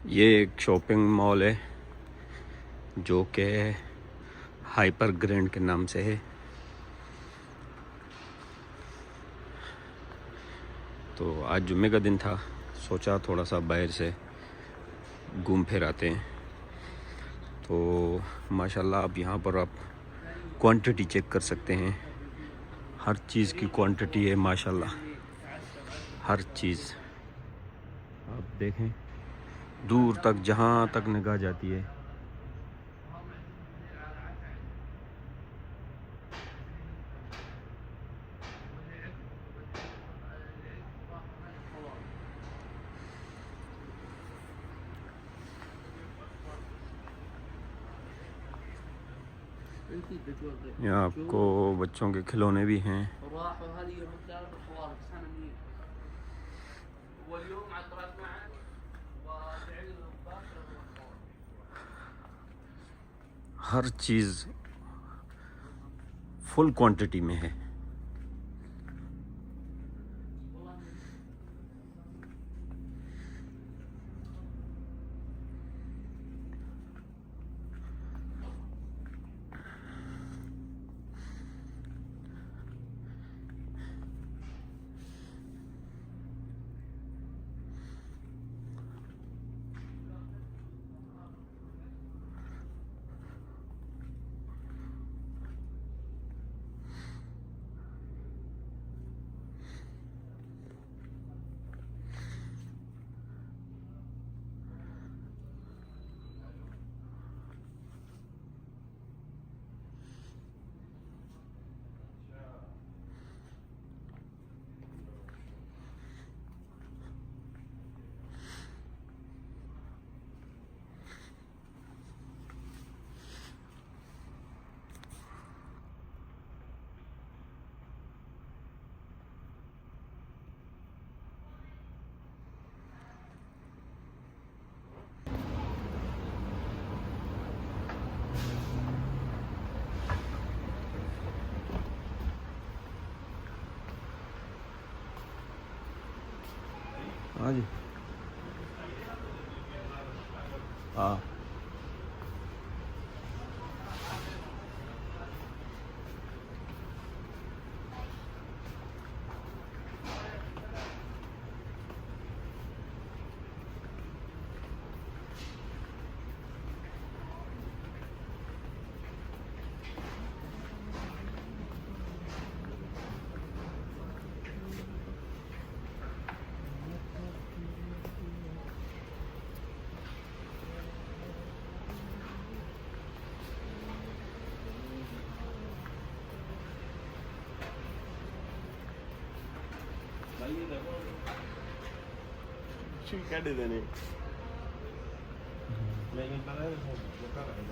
ये एक shopping mall है जो कि हाइपर ग्रैंड के नाम से है। तो आज जुम्मे का दिन था, सोचा थोड़ा सा बाहर से घूम फिर आते हैं। तो माशाल्लाह आप यहाँ पर आप क्वांटिटी चेक कर सकते हैं। हर चीज़ की क्वांटिटी है माशाल्लाह, हर चीज़ आप देखें, दूर तक जहाँ तक निगाह जाती है। यहाँ आपको बच्चों के खिलौने भी हैं। हर चीज़ फुल क्वांटिटी में है। हाँ जी, हाँ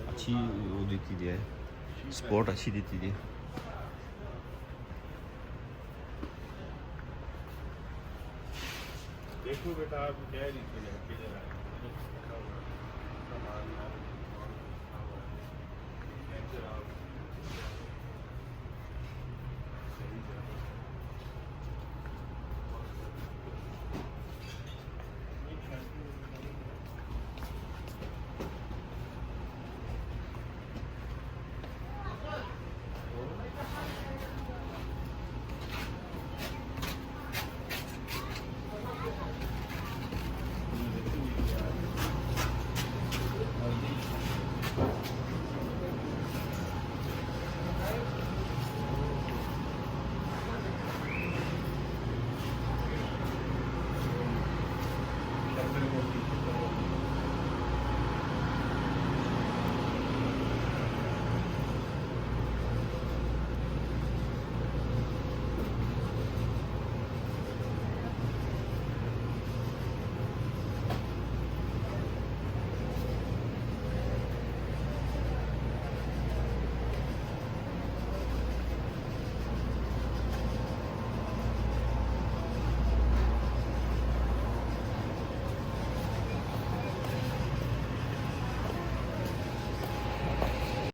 अच्छी वो देती है, स्पॉट अच्छी देती है। देखो बेटा आप क्या रीति है, किधर है?